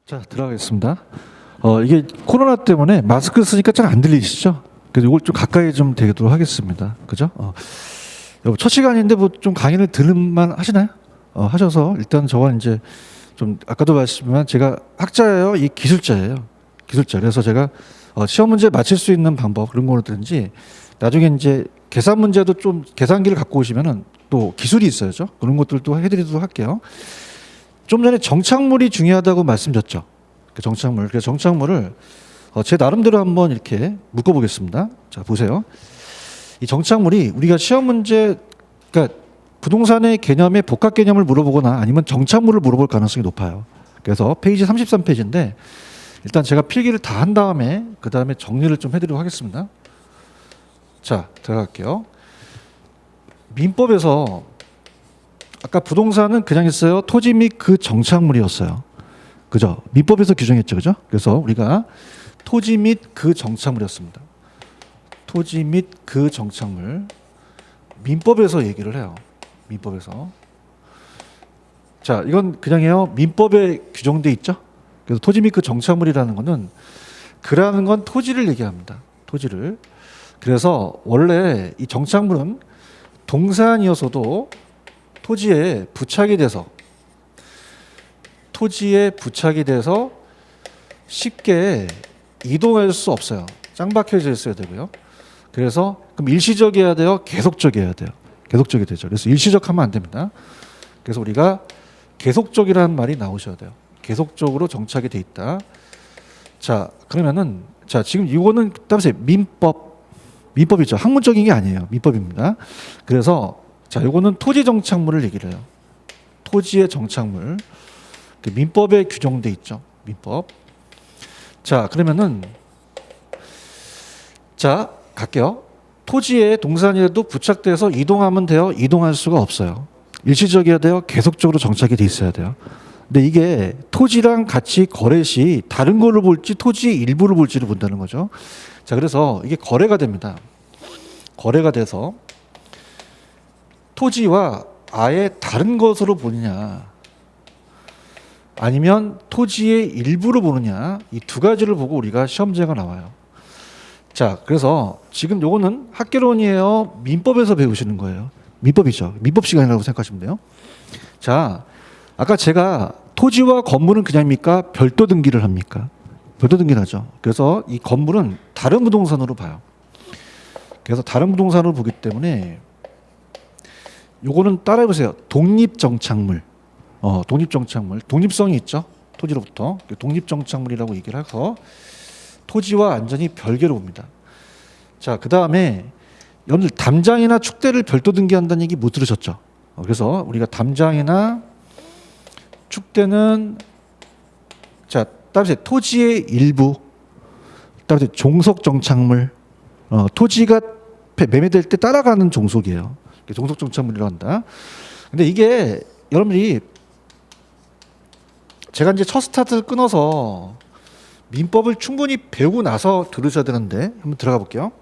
자, 들어가겠습니다. 이게 코로나 때문에 마스크 쓰니까 잘 안 들리시죠? 그래서 이걸 좀 가까이 좀 대도록 하겠습니다. 그죠? 여러분, 첫 시간인데 뭐 좀 강의를 들을만 하시나요? 하셔서 일단 저와 이제 좀 아까도 말씀드렸지만 제가 학자예요, 이 기술자예요. 기술자. 그래서 제가 시험 문제 맞힐 수 있는 방법 그런 거든지 나중에 이제 계산 문제도 좀 계산기를 갖고 오시면은 또 기술이 있어야죠. 그런 것들도 해드리도록 할게요. 좀 전에 정착물이 중요하다고 말씀드렸죠. 그 정착물. 그래서 정착물을 제 나름대로 한번 이렇게 묶어보겠습니다. 자, 보세요. 이 정착물이 우리가 시험 문제, 그러니까 부동산의 개념의 복합 개념을 물어보거나 아니면 정착물을 물어볼 가능성이 높아요. 그래서 페이지 33페이지인데 일단 제가 필기를 다 한 다음에 그 다음에 정리를 좀 해드리도록 하겠습니다. 자, 들어갈게요. 민법에서 아까 부동산은 그냥 했어요. 토지 및 그 정착물이었어요. 그죠? 민법에서 규정했죠. 그죠? 그래서 우리가 토지 및 그 정착물이었습니다. 토지 및 그 정착물. 민법에서 얘기를 해요. 민법에서. 자, 이건 그냥 해요. 민법에 규정돼 있죠. 그래서 토지 및 그 정착물이라는 거는 그라는 건 토지를 얘기합니다. 토지를. 그래서 원래 이 정착물은 동산이어서도 토지에 부착이 돼서 쉽게 이동할 수 없어요. 짱 박혀져 있어야 되고요. 그래서 그럼 일시적이어야 돼요? 계속적이어야 돼요? 계속적이 되죠. 그래서 일시적하면 안 됩니다. 그래서 우리가 계속적이라는 말이 나오셔야 돼요. 계속적으로 정착이 돼 있다. 자, 그러면은 자, 지금 이거는 따라서 민법이죠. 학문적인 게 아니에요. 민법입니다. 그래서 자, 요거는 토지 정착물을 얘기를 해요. 토지의 정착물. 민법에 규정돼 있죠. 민법. 자, 그러면은 자, 갈게요. 토지에 동산이라도 부착돼서 이동하면 돼요? 이동할 수가 없어요. 일시적이어야 돼요? 계속적으로 정착이 돼 있어야 돼요. 근데 이게 토지랑 같이 거래 시 다른 걸로 볼지 토지의 일부를 볼지를 본다는 거죠. 자, 그래서 이게 거래가 됩니다. 거래가 돼서 토지와 아예 다른 것으로 보느냐 아니면 토지의 일부로 보느냐 이 두 가지를 보고 우리가 시험제가 나와요. 자, 그래서 지금 요거는 학개론이에요? 민법에서 배우시는 거예요? 민법이죠. 민법 시간이라고 생각하시면 돼요. 자, 아까 제가 토지와 건물은 그냥입니까? 별도 등기를 합니까? 별도 등기를 하죠. 그래서 이 건물은 다른 부동산으로 봐요. 그래서 다른 부동산으로 보기 때문에 요거는 따라해보세요. 독립정착물. 독립정착물. 독립성이 있죠. 토지로부터. 독립정착물이라고 얘기를 해서 토지와 완전히 별개로 봅니다. 자, 그 다음에 여러분들 담장이나 축대를 별도 등기한다는 얘기 못 들으셨죠? 그래서 우리가 담장이나 축대는 자, 따라서 토지의 일부, 따라서 종속정착물, 토지가 매매될 때 따라가는 종속이에요. 종속정착물이라고 한다. 근데 이게 여러분들이 제가 이제 첫 스타트를 끊어서 민법을 충분히 배우고 나서 들으셔야 되는데 한번 들어가 볼게요.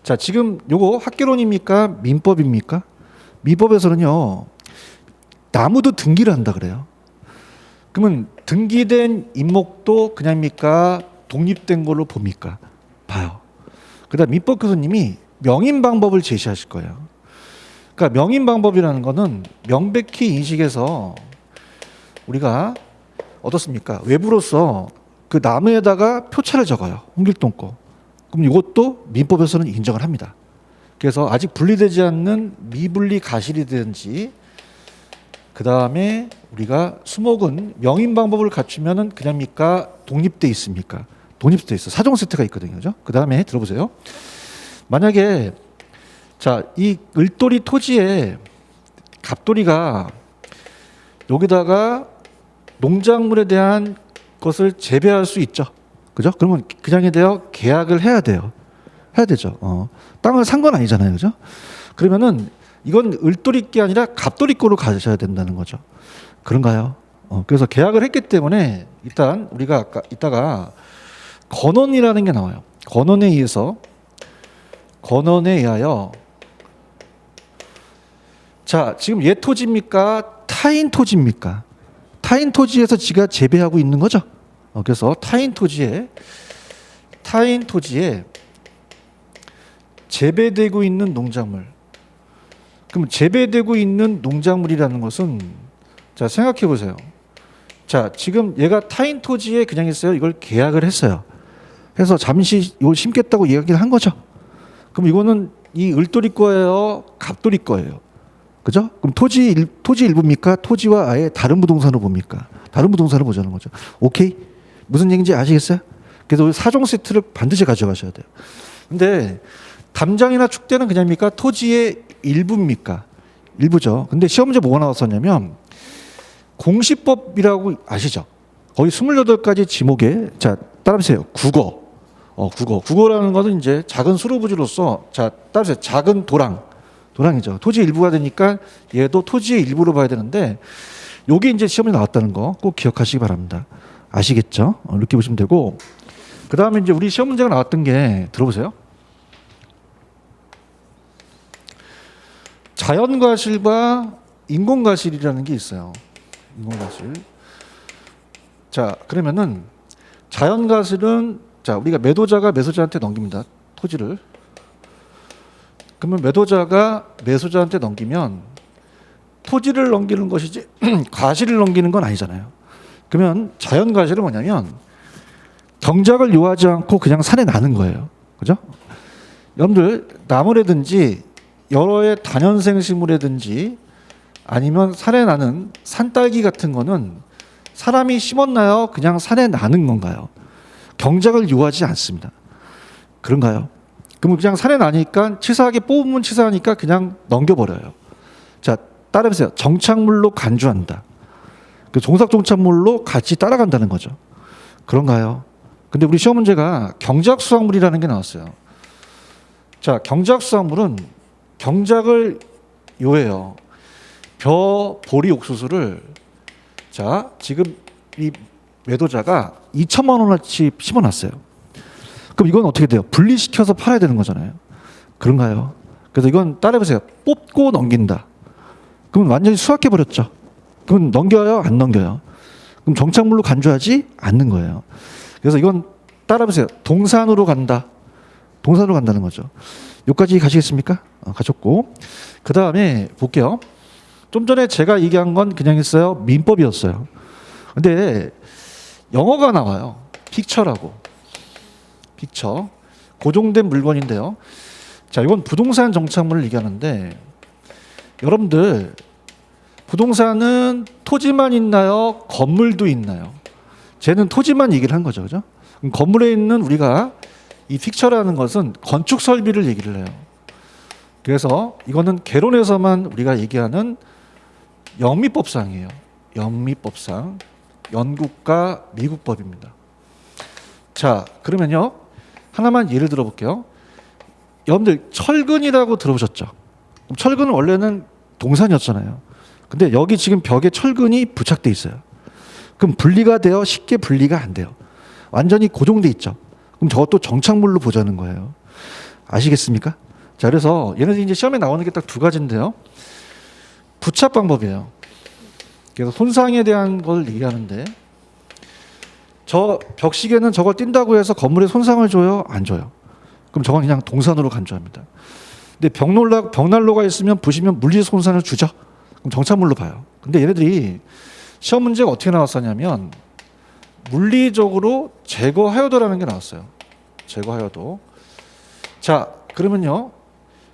자, 지금 요거 학개론입니까? 민법입니까? 민법에서는요, 나무도 등기를 한다 그래요. 그러면 등기된 임목도 그냥입니까? 독립된 걸로 봅니까? 봐요. 그다음 민법 교수님이 명인 방법을 제시하실 거예요. 그러니까 명인 방법이라는 거는 명백히 인식해서 우리가 어떻습니까? 외부로서 그 나무에다가 표차를 적어요. 홍길동 거. 그럼 이것도 민법에서는 인정을 합니다. 그래서 아직 분리되지 않는 미분리 가실이든지 그 다음에 우리가 수목은 명인 방법을 갖추면은 그냥입니까? 독립돼 있습니까? 독립돼 있어. 사정 세트가 있거든요. 그 다음에 들어보세요. 만약에 자, 이 을돌이 토지에 갑돌이가 여기다가 농작물에 대한 것을 재배할 수 있죠. 그죠? 그러면 그냥에 대해 계약을 해야 돼요. 해야 되죠. 땅을 산 건 아니잖아요. 그죠? 그러면은 이건 을돌이 게 아니라 갑돌이 거로 가셔야 된다는 거죠. 그런가요? 그래서 계약을 했기 때문에 일단 우리가 아까 이따가 건원이라는 게 나와요. 건원에 의하여 자, 지금 얘 토지입니까? 타인 토지입니까? 타인 토지에서 지가 재배하고 있는 거죠. 그래서 타인 토지에 재배되고 있는 농작물. 그럼 재배되고 있는 농작물이라는 것은 자 생각해 보세요. 자 지금 얘가 타인 토지에 그냥 있어요. 이걸 계약을 했어요. 해서 잠시 이걸 심겠다고 이야기를 한 거죠. 그럼 이거는 이 을돌이 거예요, 갑돌이 거예요. 그죠? 그럼 토지 일부입니까? 토지와 아예 다른 부동산으로 봅니까? 다른 부동산으로 보자는 거죠. 오케이? 무슨 얘기인지 아시겠어요? 그래서 사종 세트를 반드시 가져가셔야 돼요. 근데 담장이나 축대는 그냥입니까? 토지의 일부입니까? 일부죠. 근데 시험 문제 뭐가 나왔었냐면 공시법이라고 아시죠? 거의 28가지 지목에 자 따라하세요. 국어라는 것은 이제 작은 수로부지로서 자 따라하세요. 작은 도랑이죠. 토지 일부가 되니까 얘도 토지의 일부로 봐야 되는데 요게 이제 시험에 나왔다는 거 꼭 기억하시기 바랍니다. 아시겠죠? 이렇게 보시면 되고 그 다음에 이제 우리 시험 문제가 나왔던 게 들어보세요. 자연과실과 인공과실이라는 게 있어요. 인공과실. 자 그러면은 자연과실은 자 우리가 매도자가 매수자한테 넘깁니다. 토지를. 그러면 매도자가 매수자한테 넘기면 토지를 넘기는 것이지 과실을 넘기는 건 아니잖아요. 그러면 자연과실은 뭐냐면 경작을 요하지 않고 그냥 산에 나는 거예요. 그죠? 여러분들 나무라든지 여러의 다년생 식물이라든지 아니면 산에 나는 산딸기 같은 거는 사람이 심었나요? 그냥 산에 나는 건가요? 경작을 요하지 않습니다. 그런가요? 그럼 그냥 산에 나니까 치사하게 뽑으면 치사하니까 그냥 넘겨버려요. 자, 따라해보세요. 정착물로 간주한다. 그 종삭 종착물로 같이 따라간다는 거죠. 그런가요? 근데 우리 시험 문제가 경작수확물이라는 게 나왔어요. 자, 경작수확물은 경작을 요해요. 보리 옥수수를 자 지금 이 매도자가 2천만 원어치 심어놨어요. 그럼 이건 어떻게 돼요? 분리시켜서 팔아야 되는 거잖아요. 그런가요? 그래서 이건 따라해보세요. 뽑고 넘긴다. 그럼 완전히 수확해버렸죠. 그럼 넘겨요? 안 넘겨요? 그럼 정착물로 간주하지 않는 거예요. 그래서 이건 따라해보세요. 동산으로 간다. 동산으로 간다는 거죠. 여기까지 가시겠습니까? 가셨고 그 다음에 볼게요. 좀 전에 제가 얘기한 건 그냥 했어요. 민법이었어요. 근데 영어가 나와요. 픽처라고. 픽처. 고정된 물건인데요. 자, 이건 부동산 정착물을 얘기하는데 여러분들 부동산은 토지만 있나요? 건물도 있나요? 쟤는 토지만 얘기를 한 거죠. 그죠? 그럼 건물에 있는 우리가 이 픽처라는 것은 건축 설비를 얘기를 해요. 그래서 이거는 개론에서만 우리가 얘기하는 영미법상이에요. 영미법상. 영국과 미국법입니다. 자, 그러면요. 하나만 예를 들어 볼게요. 여러분들 철근이라고 들어보셨죠? 철근은 원래는 동산이었잖아요. 근데 여기 지금 벽에 철근이 부착돼 있어요. 그럼 분리가 돼요? 쉽게 분리가 안 돼요. 완전히 고정돼 있죠. 그럼 저것도 정착물로 보자는 거예요. 아시겠습니까? 자, 그래서 얘네들이 이제 시험에 나오는 게 딱 두 가지인데요. 부착 방법이에요. 그래서 손상에 대한 걸 얘기하는데 저 벽시계는 저걸 띈다고 해서 건물에 손상을 줘요? 안 줘요. 그럼 저건 그냥 동산으로 간주합니다. 근데 벽난로가 있으면 부시면 물리 손상을 주죠? 그럼 정착물로 봐요. 근데 얘네들이 시험 문제가 어떻게 나왔었냐면 물리적으로 제거하여도라는 게 나왔어요. 제거하여도. 자, 그러면요.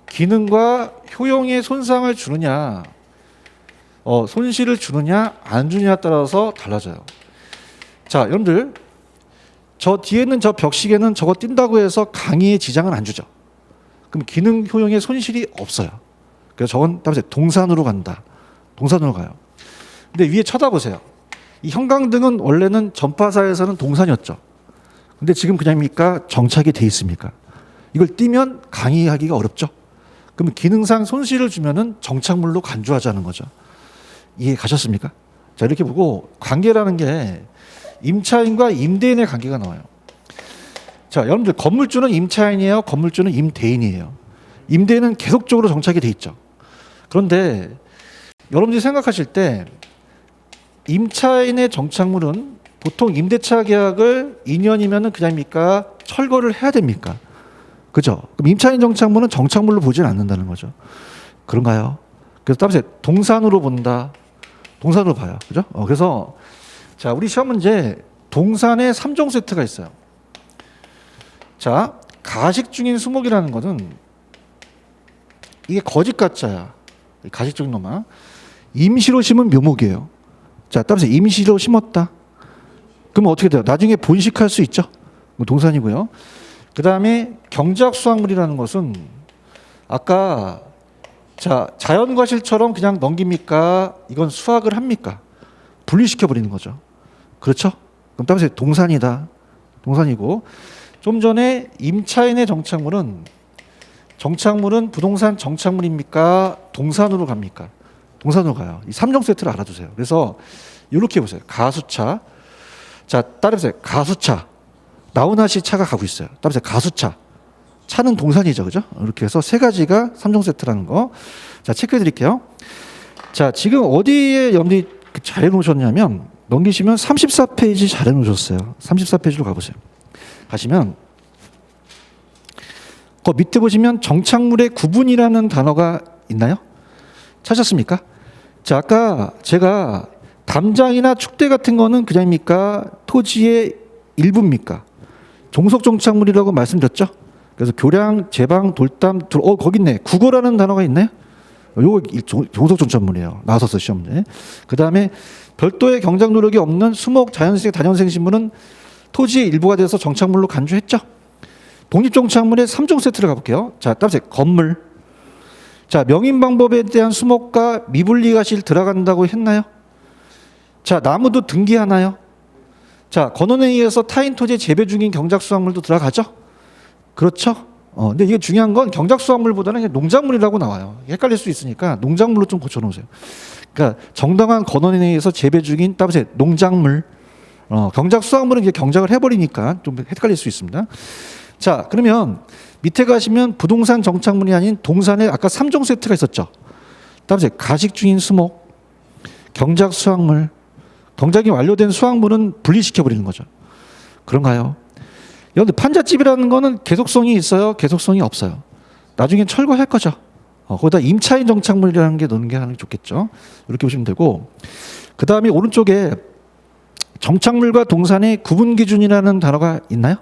기능과 효용에 손상을 주느냐, 손실을 주느냐, 안 주느냐에 따라서 달라져요. 자, 여러분들, 저 뒤에 있는 저 벽시계는 저거 띈다고 해서 강의에 지장은 안 주죠. 그럼 기능, 효용에 손실이 없어요. 그래서 저건 동산으로 간다. 동산으로 가요. 근데 위에 쳐다보세요. 이 형광등은 원래는 전파사에서는 동산이었죠. 근데 지금 그냥입니까? 정착이 돼 있습니까? 이걸 띄면 강의하기가 어렵죠. 그러면 기능상 손실을 주면은 정착물로 간주하자는 거죠. 이해 가셨습니까? 자, 이렇게 보고 관계라는 게 임차인과 임대인의 관계가 나와요. 자, 여러분들 건물주는 임차인이에요? 건물주는 임대인이에요? 임대인은 계속적으로 정착이 돼 있죠. 그런데 여러분들이 생각하실 때 임차인의 정착물은 보통 임대차 계약을 2년이면은 그냥입니까? 철거를 해야 됩니까? 그죠? 그럼 임차인 정착물은 정착물로 보진 않는다는 거죠. 그런가요? 그래서 따라서 동산으로 본다. 동산으로 봐요. 그죠? 그래서 자, 우리 시험 문제 동산에 3종 세트가 있어요. 자, 가식 중인 수목이라는 것은 이게 거짓 가짜야. 가식 중인 놈아. 임시로 심은 묘목이에요. 자, 따라서 임시로 심었다. 그러면 어떻게 돼요? 나중에 본식할 수 있죠. 동산이고요. 그 다음에 경작 수확물이라는 것은 아까 자, 자연과실처럼 그냥 넘깁니까? 이건 수확을 합니까? 분리시켜 버리는 거죠. 그렇죠? 그럼 따라서 동산이다. 동산이고, 좀 전에 임차인의 정착물은 부동산 정착물입니까? 동산으로 갑니까? 동산으로 가요. 이 3종 세트를 알아두세요. 그래서 이렇게 보세요. 가수차. 자, 따라해보세요. 가수차. 나훈아씨 차가 가고 있어요. 따라해보세요. 가수차. 차는 동산이죠. 그죠? 이렇게 해서 세 가지가 3종 세트라는 거. 자, 체크해 드릴게요. 자, 지금 어디에 염리 잘 해놓으셨냐면, 넘기시면 34페이지 잘 해놓으셨어요. 34페이지로 가보세요. 가시면, 그 밑에 보시면 정착물의 구분이라는 단어가 있나요? 찾았습니까? 자, 아까 제가 담장이나 축대 같은 거는 그냥입니까? 토지의 일부입니까? 종속 정착물이라고 말씀드렸죠? 그래서 교량, 제방, 돌담, 거기 있네. 국어라는 단어가 있네. 요거 종속 정착물이에요. 나왔었어 시험 문제. 그 다음에 별도의 경작 노력이 없는 수목, 자연생, 다년생 식물은 토지의 일부가 돼서 정착물로 간주했죠. 독립 정착물의 3종 세트를 가볼게요. 자, 따라서 건물. 자, 명인 방법에 대한 수목과 미분리 가실 들어간다고 했나요? 자, 나무도 등기하나요? 자, 건원에 의해서 타인 토지에 재배 중인 경작 수확물도 들어가죠? 그렇죠? 근데 이게 중요한 건 경작 수확물보다는 농작물이라고 나와요. 헷갈릴 수 있으니까 농작물로 좀 고쳐놓으세요. 그러니까 정당한 건원에 의해서 재배 중인 따라서 농작물. 경작 수확물은 이제 경작을 해버리니까 좀 헷갈릴 수 있습니다. 자, 그러면 밑에 가시면 부동산 정착물이 아닌 동산에 아까 3종 세트가 있었죠. 따라서 가식 중인 수목, 경작 수확물, 경작이 완료된 수확물은 분리시켜 버리는 거죠. 그런가요? 여러분들 판잣집이라는 거는 계속성이 있어요? 계속성이 없어요? 나중에 철거할 거죠. 거기다 임차인 정착물이라는 게 넣는 게 하는 게 좋겠죠. 이렇게 보시면 되고, 그 다음에 오른쪽에 정착물과 동산의 구분 기준이라는 단어가 있나요?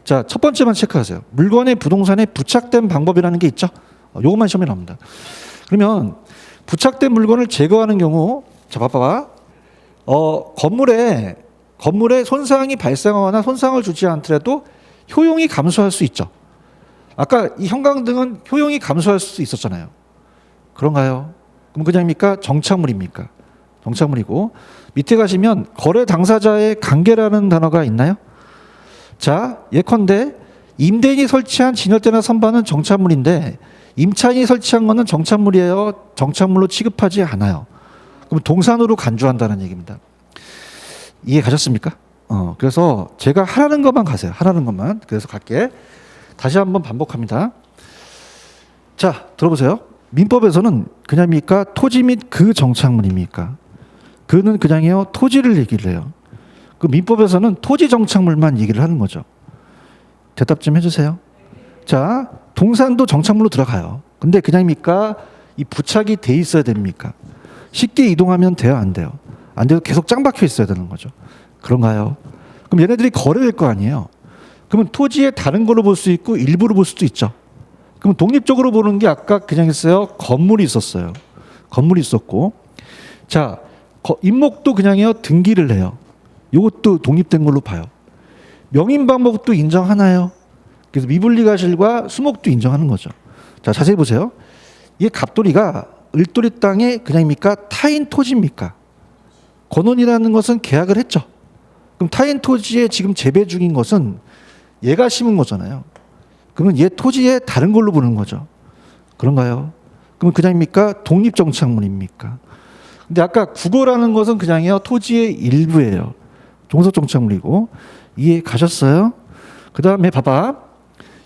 자, 첫 번째만 체크하세요. 물건의 부동산에 부착된 방법이라는 게 있죠. 요것만 시험에 나옵니다. 그러면 부착된 물건을 제거하는 경우, 자, 봐봐. 건물에 손상이 발생하거나 손상을 주지 않더라도 효용이 감소할 수 있죠. 아까 이 형광등은 효용이 감소할 수 있었잖아요. 그런가요? 그럼 그냥입니까? 정착물입니까? 정착물이고, 밑에 가시면 거래 당사자의 관계라는 단어가 있나요? 자, 예컨대 임대인이 설치한 진열대나 선반은 정착물인데 임차인이 설치한 거는 정착물이에요. 정착물로 취급하지 않아요. 그럼 동산으로 간주한다는 얘기입니다. 이해 가셨습니까? 그래서 제가 하라는 것만 가세요. 하라는 것만. 그래서 갈게. 다시 한번 반복합니다. 자, 들어보세요. 민법에서는 그냥입니까? 토지 및 그 정착물입니까? 그는 그냥이요. 토지를 얘기를 해요. 그 민법에서는 토지 정착물만 얘기를 하는 거죠. 대답 좀 해주세요. 자, 동산도 정착물로 들어가요. 근데 그냥입니까? 이 부착이 돼 있어야 됩니까? 쉽게 이동하면 돼요, 안 돼요? 안 돼도 계속 짱 박혀 있어야 되는 거죠. 그런가요? 그럼 얘네들이 거래될 거 아니에요? 그러면 토지에 다른 걸로 볼 수 있고 일부로 볼 수도 있죠. 그럼 독립적으로 보는 게 아까 그냥 했어요. 건물이 있었어요. 건물이 있었고, 자, 임목도 그냥요 등기를 해요. 이것도 독립된 걸로 봐요. 명인 방법도 인정하나요? 그래서 미분리 가실과 수목도 인정하는 거죠. 자, 자세히 보세요. 이 갑돌이가 을돌이 땅에 그냥입니까? 타인 토지입니까? 건원이라는 것은 계약을 했죠. 그럼 타인 토지에 지금 재배 중인 것은 얘가 심은 거잖아요. 그러면 얘 토지에 다른 걸로 보는 거죠. 그런가요? 그러면 그냥입니까? 독립정착물입니까? 근데 아까 국어라는 것은 그냥이요 토지의 일부예요. 종속정착물이고. 이해 가셨어요? 그 다음에 봐봐.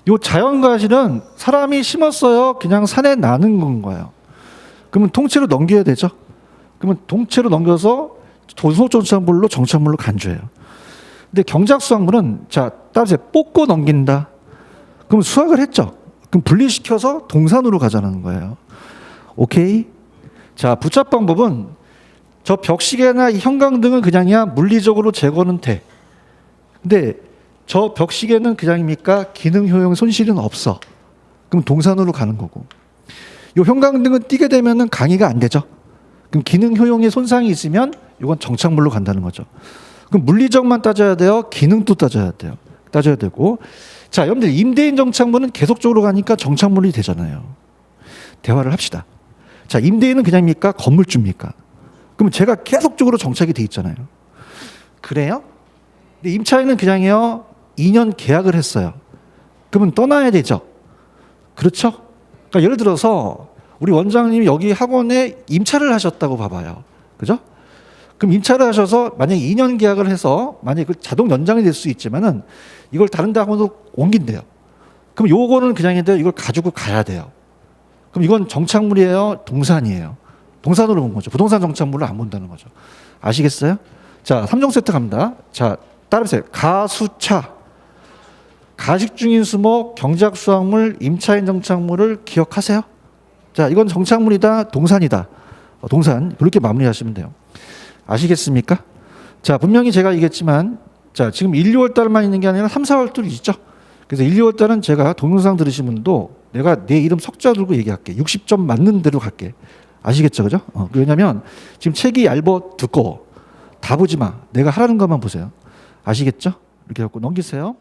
요 자연과실은 사람이 심었어요? 그냥 산에 나는 건가요? 그러면 통째로 넘겨야 되죠. 그러면 통째로 넘겨서 도소정착물로 정착물로 간주해요. 근데 경작수학물은 자 따라서 뽑고 넘긴다. 그럼 수학을 했죠. 그럼 분리시켜서 동산으로 가자는 거예요. 오케이. 자 부착 방법은 저 벽시계나 이 형광등은 그냥이야 물리적으로 제거는 돼. 근데 저 벽시계는 그냥입니까? 기능 효용 손실은 없어. 그럼 동산으로 가는 거고. 요 형광등은 띄게 되면은 강의가 안 되죠. 그럼 기능 효용에 손상이 있으면 이건 정착물로 간다는 거죠. 그럼 물리적만 따져야 돼요. 기능도 따져야 돼요. 따져야 되고. 자, 여러분들 임대인 정착물은 계속적으로 가니까 정착물이 되잖아요. 대화를 합시다. 자, 임대인은 그냥입니까? 건물주입니까? 그럼 제가 계속적으로 정착이 돼 있잖아요. 그래요? 근데 임차인은 그냥요 2년 계약을 했어요. 그러면 떠나야 되죠. 그렇죠? 그러니까 예를 들어서 우리 원장님이 여기 학원에 임차를 하셨다고 봐봐요. 그죠? 그럼 임차를 하셔서 만약에 2년 계약을 해서 만약에 그 자동 연장이 될 수 있지만은 이걸 다른 데 학원으로 옮긴대요. 그럼 요거는 그냥인데 이걸 가지고 가야 돼요. 그럼 이건 정착물이에요? 동산이에요? 동산으로 본 거죠. 부동산 정착물을 안 본다는 거죠. 아시겠어요? 자, 3종 세트 갑니다. 자, 따라해보세요. 가수차, 가식중인 수목, 경작수학물, 임차인 정착물을 기억하세요. 자, 이건 정착물이다, 동산이다. 동산 그렇게 마무리하시면 돼요. 아시겠습니까? 자, 분명히 제가 얘기했지만 자, 지금 1, 2월 달만 있는 게 아니라 3, 4월도 있죠. 그래서 1, 2월 달은 제가 동영상 들으신 분도 내가 내 이름 석자 들고 얘기할게. 60점 맞는 대로 갈게. 아시겠죠? 그죠? 왜냐면 지금 책이 얇어 두꺼워. 다 보지 마. 내가 하라는 것만 보세요. 아시겠죠? 이렇게 갖고 넘기세요.